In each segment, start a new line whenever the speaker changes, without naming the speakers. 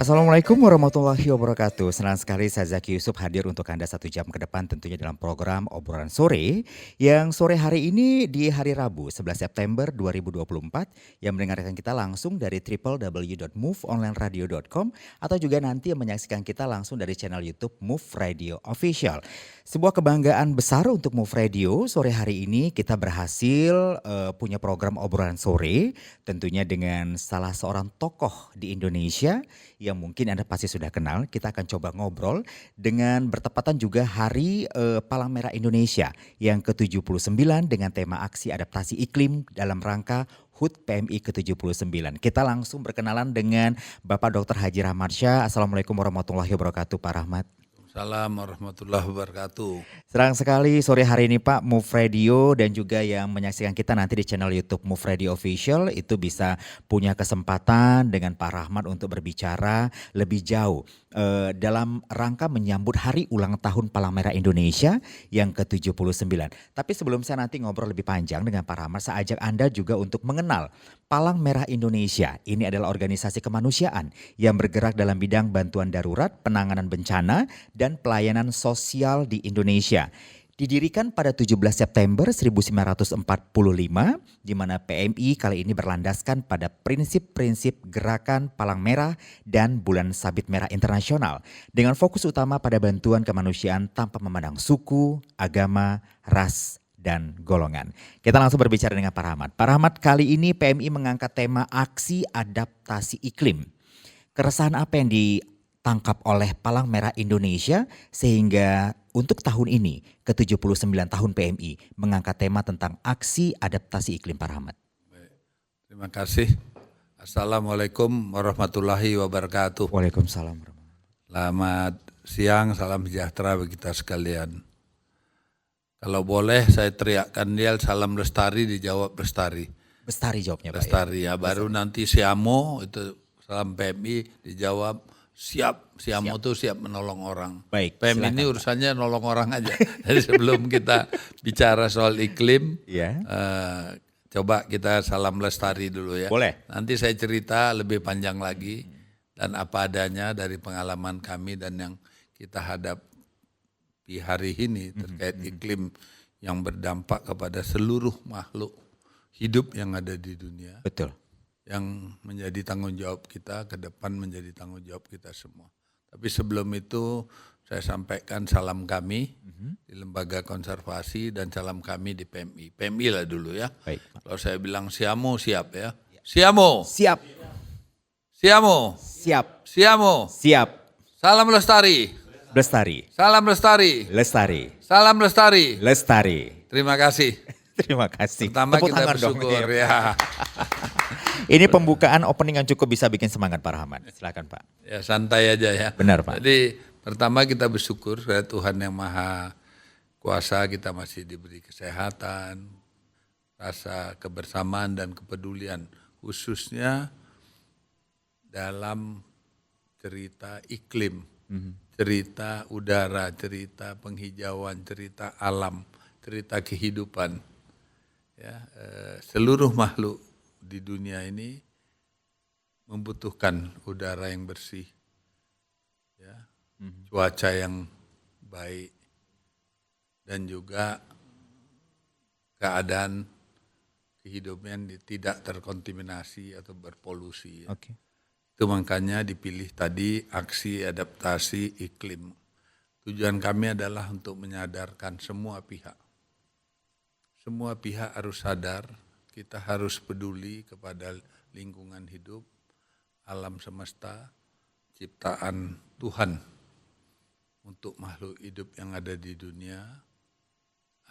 Assalamualaikum warahmatullahi wabarakatuh. Senang sekali saya Zaki Yusuf hadir untuk Anda 1 jam ke depan tentunya dalam program Obrolan Sore yang sore hari ini di hari Rabu 11 September 2024 yang mendengarkan kita langsung dari www.moveonlineradio.com atau juga nanti yang menyaksikan kita langsung dari channel YouTube Move Radio Official. Sebuah kebanggaan besar untuk Move Radio. Sore hari ini kita berhasil punya program Obrolan Sore tentunya dengan salah seorang tokoh di Indonesia yang mungkin Anda pasti sudah kenal. Kita akan coba ngobrol dengan bertepatan juga Hari Palang Merah Indonesia yang ke-79 dengan tema aksi adaptasi iklim dalam rangka HUT PMI ke-79. Kita langsung berkenalan dengan Bapak Dr. Haji Rahmat Syah. Assalamualaikum warahmatullahi wabarakatuh Pak Rahmat.
Assalamualaikum warahmatullahi wabarakatuh.
Senang sekali sore hari ini Pak, Move Radio dan juga yang menyaksikan kita nanti di channel YouTube Move Radio Official itu bisa punya kesempatan dengan Pak Rahmat untuk berbicara lebih jauh dalam rangka menyambut hari ulang tahun Palang Merah Indonesia yang ke-79. Tapi sebelum saya nanti ngobrol lebih panjang dengan Pak Rahmat, saya ajak Anda juga untuk mengenal Palang Merah Indonesia. Ini adalah organisasi kemanusiaan yang bergerak dalam bidang bantuan darurat, penanganan bencana, dan pelayanan sosial di Indonesia. Didirikan pada 17 September 1945, di mana PMI kali ini berlandaskan pada prinsip-prinsip Gerakan Palang Merah dan Bulan Sabit Merah Internasional, dengan fokus utama pada bantuan kemanusiaan tanpa memandang suku, agama, ras, dan golongan. Kita langsung berbicara dengan Pak Rahmat. Pak Rahmat, kali ini PMI mengangkat tema aksi adaptasi iklim. Keresahan apa yang ditangkap oleh Palang Merah Indonesia sehingga untuk tahun ini ke-79 tahun PMI mengangkat tema tentang aksi adaptasi iklim Pak Rahmat?
Baik, terima kasih. Assalamualaikum warahmatullahi wabarakatuh.
Waalaikumsalam.
Selamat siang, salam sejahtera bagi kita sekalian. Kalau boleh saya teriakkan dia salam lestari, dijawab lestari.
Bestari jawabnya Pak.
Lestari ya, baru nanti Siamo itu salam PMI dijawab siap. Siamo itu siap menolong orang.
Baik,
PMI
silakan,
ini urusannya nolong orang aja. Jadi sebelum kita bicara soal iklim,
Ya.
coba kita salam lestari dulu ya.
Boleh.
Nanti saya cerita lebih panjang lagi dan apa adanya dari pengalaman kami dan yang kita hadapi hari ini terkait iklim yang berdampak kepada seluruh makhluk hidup yang ada di dunia.
Betul.
Yang menjadi tanggung jawab kita ke depan, menjadi tanggung jawab kita semua. Tapi sebelum itu saya sampaikan salam kami di Lembaga Konservasi dan salam kami di PMI. PMI lah dulu ya.
Baik.
Kalau saya bilang Siamo siap ya. Siamo.
Siap.
Siamo.
Siap.
Siamo.
Siap.
Salam lestari.
Lestari.
Salam lestari.
Lestari.
Salam lestari.
Lestari.
Terima kasih.
Terima kasih.
Pertama
Tepuk
kita
tangan dong.
bersyukur
Iya.
ya.
Ini pembukaan opening yang cukup bisa bikin semangat Pak Rahmat. Silakan Pak.
Ya santai aja ya.
Benar Pak.
Jadi pertama kita bersyukur kepada Tuhan yang Maha Kuasa, kita masih diberi kesehatan, rasa kebersamaan dan kepedulian, khususnya dalam cerita iklim, cerita udara, cerita penghijauan, cerita alam, cerita kehidupan. Ya, seluruh makhluk di dunia ini membutuhkan udara yang bersih, ya, cuaca yang baik, dan juga keadaan kehidupan yang tidak terkontaminasi atau berpolusi. Ya.
Oke.
Itu makanya dipilih tadi aksi adaptasi iklim. Tujuan kami adalah untuk menyadarkan semua pihak. Semua pihak harus sadar, kita harus peduli kepada lingkungan hidup, alam semesta, ciptaan Tuhan untuk makhluk hidup yang ada di dunia,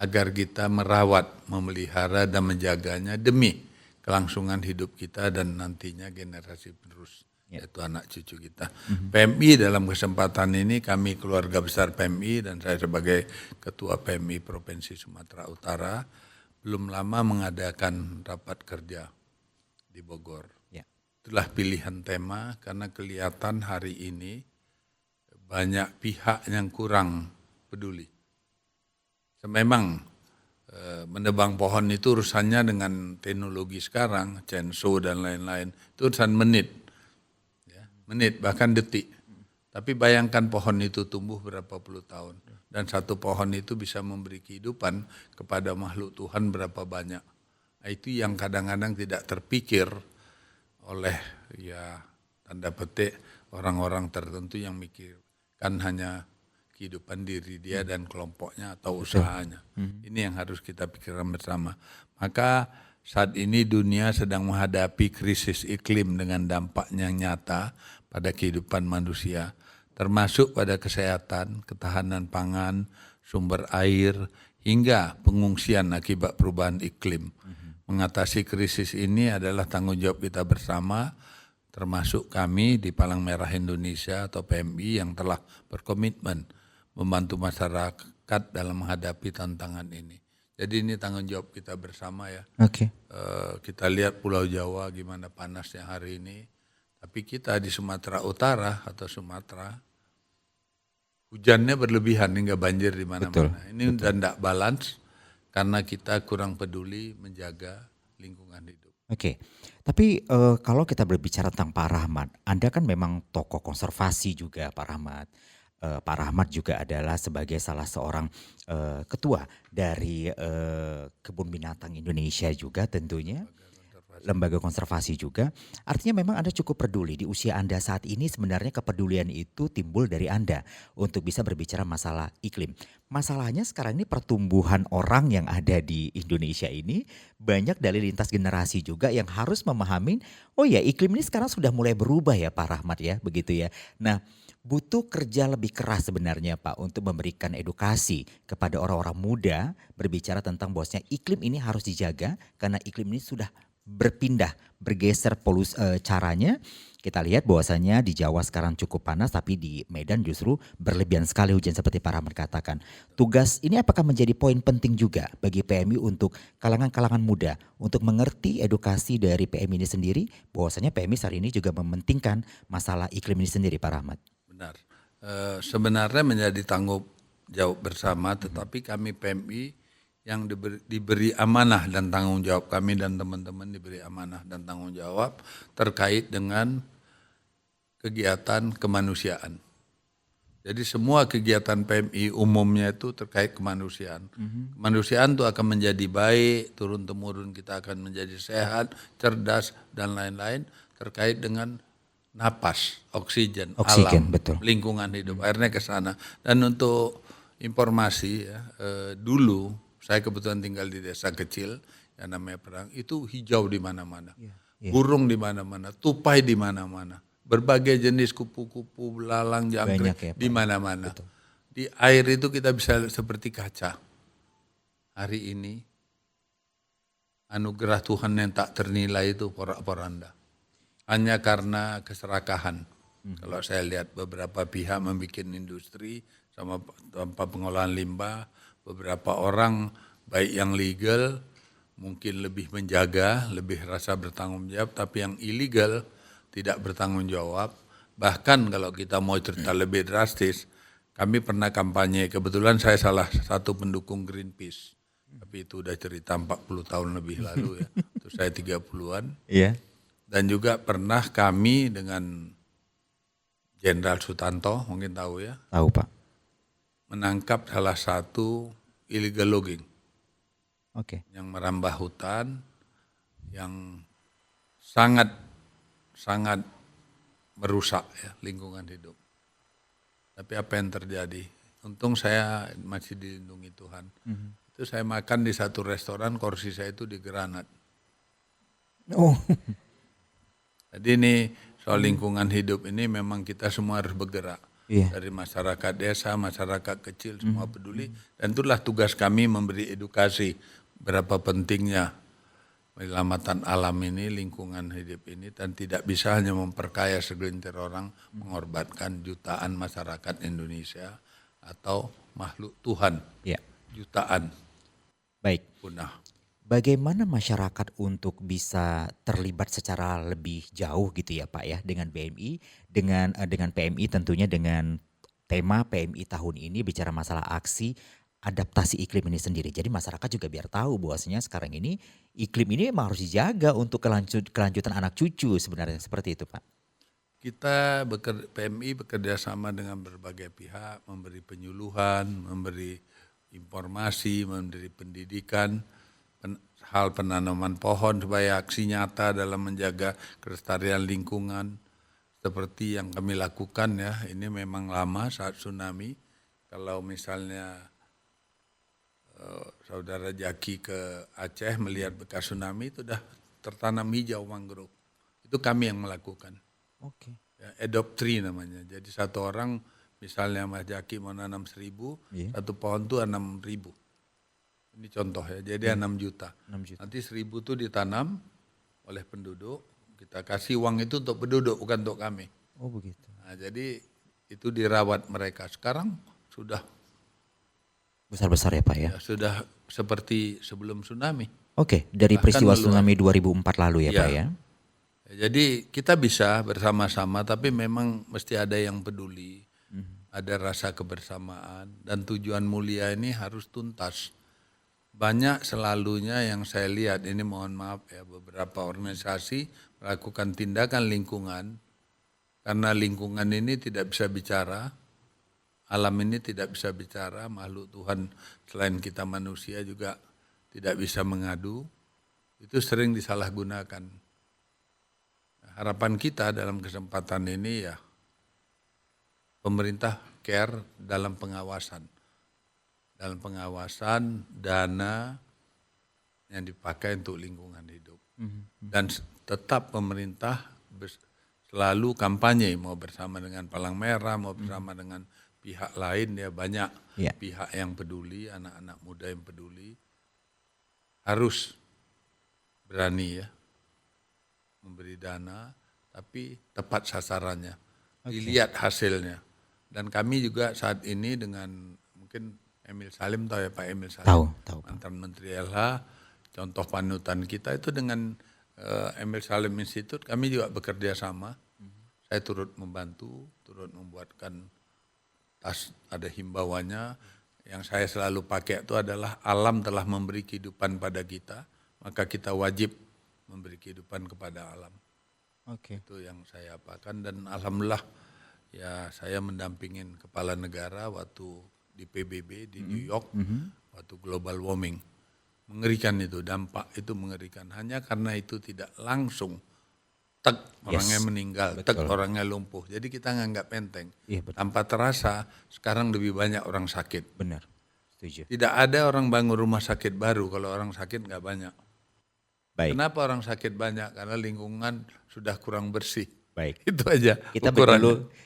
agar kita merawat, memelihara, dan menjaganya demi kelangsungan hidup kita dan nantinya generasi penerus, yaitu anak cucu kita. PMI dalam kesempatan ini, kami keluarga besar PMI dan saya sebagai Ketua PMI Provinsi Sumatera Utara, belum lama mengadakan rapat kerja di Bogor.
Ya.
Itulah pilihan tema karena kelihatan hari ini banyak pihak yang kurang peduli. Memang menebang pohon itu urusannya dengan teknologi sekarang, chainsaw dan lain-lain, itu urusan menit. Ya. menit, bahkan detik. Tapi bayangkan pohon itu tumbuh berapa puluh tahun. Dan satu pohon itu bisa memberi kehidupan kepada makhluk Tuhan berapa banyak. Nah, itu yang kadang-kadang tidak terpikir oleh ya tanda petik orang-orang tertentu yang mikirkan hanya kehidupan diri dia dan kelompoknya atau usahanya. Ini yang harus kita pikirkan bersama. Maka saat ini dunia sedang menghadapi krisis iklim dengan dampaknya nyata pada kehidupan manusia, termasuk pada kesehatan, ketahanan pangan, sumber air, hingga pengungsian akibat perubahan iklim. Mengatasi krisis ini adalah tanggung jawab kita bersama, termasuk kami di Palang Merah Indonesia atau PMI yang telah berkomitmen membantu masyarakat dalam menghadapi tantangan ini. Jadi ini tanggung jawab kita bersama ya.
Oke.
Kita lihat Pulau Jawa gimana panasnya hari ini. Tapi kita di Sumatera Utara atau Sumatera, hujannya berlebihan hingga banjir di mana-mana. Ini udah tidak balance karena kita kurang peduli menjaga lingkungan hidup.
Oke, tapi kalau kita berbicara tentang Pak Rahmat, Anda kan memang tokoh konservasi juga Pak Rahmat. Pak Rahmat juga adalah sebagai salah seorang ketua dari Kebun Binatang Indonesia juga tentunya. Lembaga konservasi juga. Artinya memang Anda cukup peduli di usia Anda saat ini, sebenarnya kepedulian itu timbul dari Anda untuk bisa berbicara masalah iklim. Masalahnya sekarang ini pertumbuhan orang yang ada di Indonesia ini banyak dari lintas generasi juga yang harus memahami, oh ya iklim ini sekarang sudah mulai berubah ya Pak Rahmat ya, begitu ya. Nah, butuh kerja lebih keras sebenarnya Pak untuk memberikan edukasi kepada orang-orang muda berbicara tentang bahwasanya iklim ini harus dijaga karena iklim ini sudah berpindah, bergeser caranya. Kita lihat bahwasanya di Jawa sekarang cukup panas, tapi di Medan justru berlebihan sekali hujan seperti Pak Rahmat katakan. Tugas ini apakah menjadi poin penting juga bagi PMI untuk kalangan-kalangan muda untuk mengerti edukasi dari PMI ini sendiri, bahwasanya PMI saat ini juga mementingkan masalah iklim ini sendiri Pak Rahmat.
Benar. Sebenarnya menjadi tanggung jawab bersama, tetapi kami PMI yang diberi amanah dan tanggung jawab, kami dan teman-teman diberi amanah dan tanggung jawab terkait dengan kegiatan kemanusiaan. Jadi semua kegiatan PMI umumnya itu terkait kemanusiaan. Kemanusiaan itu akan menjadi baik, turun-temurun kita akan menjadi sehat, cerdas, dan lain-lain terkait dengan napas, oksigen alam,
betul.
lingkungan hidup, akhirnya ke sana. Dan untuk informasi ya, dulu saya kebetulan tinggal di desa kecil yang namanya Perang, itu hijau di mana-mana, burung di mana-mana, tupai di mana-mana, berbagai jenis kupu-kupu, belalang, jangkrik di mana-mana. Di air itu kita bisa seperti kaca. Hari ini anugerah Tuhan yang tak ternilai itu porak-poranda. Hanya karena keserakahan. Kalau saya lihat beberapa pihak membuat industri sama tanpa pengolahan limbah, beberapa orang baik yang legal mungkin lebih menjaga, lebih rasa bertanggung jawab, tapi yang ilegal tidak bertanggung jawab. Bahkan kalau kita mau cerita lebih drastis, kami pernah kampanye, kebetulan saya salah satu pendukung Greenpeace, tapi itu udah cerita 40 tahun lebih lalu ya, itu saya 30-an.
Iya.
Dan juga pernah kami dengan Jenderal Sutanto, mungkin tahu ya.
Tahu Pak.
Menangkap salah satu illegal logging.
Oke.
Yang merambah hutan, yang sangat merusak ya lingkungan hidup. Tapi apa yang terjadi? Untung saya masih dilindungi Tuhan. Itu saya makan di satu restoran, kursi saya itu di granat.
Oh.
Jadi ini soal lingkungan hidup ini memang kita semua harus bergerak. Dari masyarakat desa, masyarakat kecil, semua peduli. Dan itulah tugas kami memberi edukasi berapa pentingnya penyelamatan alam ini, lingkungan hidup ini, dan tidak bisa hanya memperkaya segelintir orang, mengorbankan jutaan masyarakat Indonesia atau makhluk Tuhan, jutaan.
Baik.
Punah.
Bagaimana masyarakat untuk bisa terlibat secara lebih jauh gitu ya Pak ya dengan PMI, dengan PMI tentunya dengan tema PMI tahun ini bicara masalah aksi adaptasi iklim ini sendiri. Jadi masyarakat juga biar tahu bahwasanya sekarang ini iklim ini memang harus dijaga untuk kelanjutan anak cucu sebenarnya, seperti itu Pak.
Kita PMI bekerja sama dengan berbagai pihak, memberi penyuluhan, memberi informasi, memberi pendidikan, hal penanaman pohon supaya aksi nyata dalam menjaga kelestarian lingkungan seperti yang kami lakukan ya. Ini memang lama saat tsunami. Kalau misalnya saudara Jaki ke Aceh melihat bekas tsunami itu sudah tertanam hijau mangrove. Itu kami yang melakukan.
Oke.
Ya, adopt tree namanya. Jadi satu orang misalnya Mas Jaki mau nanam 1.000, satu pohon tuh 6.000. Ini contoh ya, jadi 6 juta.
6 juta.
Nanti 1.000 tuh ditanam oleh penduduk, kita kasih uang itu untuk penduduk, bukan untuk kami.
Oh begitu.
Nah, jadi itu dirawat mereka. Sekarang sudah
Besar-besar ya Pak ya?
sudah seperti sebelum tsunami.
Oke, dari
Bahkan
peristiwa
meluas.
tsunami 2004 lalu ya
Iya.
Pak ya?
Jadi kita bisa bersama-sama, tapi memang mesti ada yang peduli, ada rasa kebersamaan, dan tujuan mulia ini harus tuntas. Banyak selalunya yang saya lihat, ini mohon maaf ya, beberapa organisasi melakukan tindakan lingkungan, karena lingkungan ini tidak bisa bicara, alam ini tidak bisa bicara, makhluk Tuhan selain kita manusia juga tidak bisa mengadu, itu sering disalahgunakan. Harapan kita dalam kesempatan ini ya pemerintah care dalam pengawasan. Dalam pengawasan dana yang dipakai untuk lingkungan hidup. Dan tetap pemerintah selalu kampanye, mau bersama dengan Palang Merah, mau bersama dengan pihak lain, ya banyak pihak yang peduli, anak-anak muda yang peduli. Harus berani ya memberi dana, tapi tepat sasarannya, dilihat hasilnya. Dan kami juga saat ini dengan mungkin Emil Salim, tahu ya Pak Emil Salim,
Tahu.
mantan Menteri LH, contoh panutan kita itu dengan Emil Salim Institute, kami juga bekerja sama. Saya turut membantu, turut membuatkan tas, ada himbauannya. Yang saya selalu pakai itu adalah alam telah memberi kehidupan pada kita, maka kita wajib memberi kehidupan kepada alam.
Oke.
Itu yang saya apakan, dan alhamdulillah ya saya mendampingin kepala negara waktu di PBB di New York, waktu global warming. Mengerikan itu, dampak itu mengerikan. Hanya karena itu tidak langsung, orangnya meninggal, orangnya lumpuh. Jadi kita nganggap enteng. Tanpa terasa sekarang lebih banyak orang sakit.
Benar, setuju.
Tidak ada orang bangun rumah sakit baru kalau orang sakit nggak banyak.
Baik.
Kenapa orang sakit banyak? Karena lingkungan sudah kurang bersih.
Baik.
Itu aja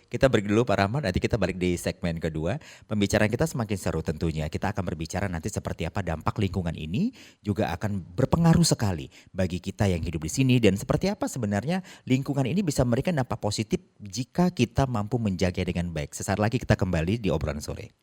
Kita break dulu Pak Rahmat, nanti kita balik di segmen kedua. Pembicaraan kita semakin seru tentunya. Kita akan berbicara nanti seperti apa dampak lingkungan ini juga akan berpengaruh sekali bagi kita yang hidup di sini, dan seperti apa sebenarnya lingkungan ini bisa memberikan dampak positif jika kita mampu menjaga dengan baik. Sesaat lagi kita kembali di obrolan sore.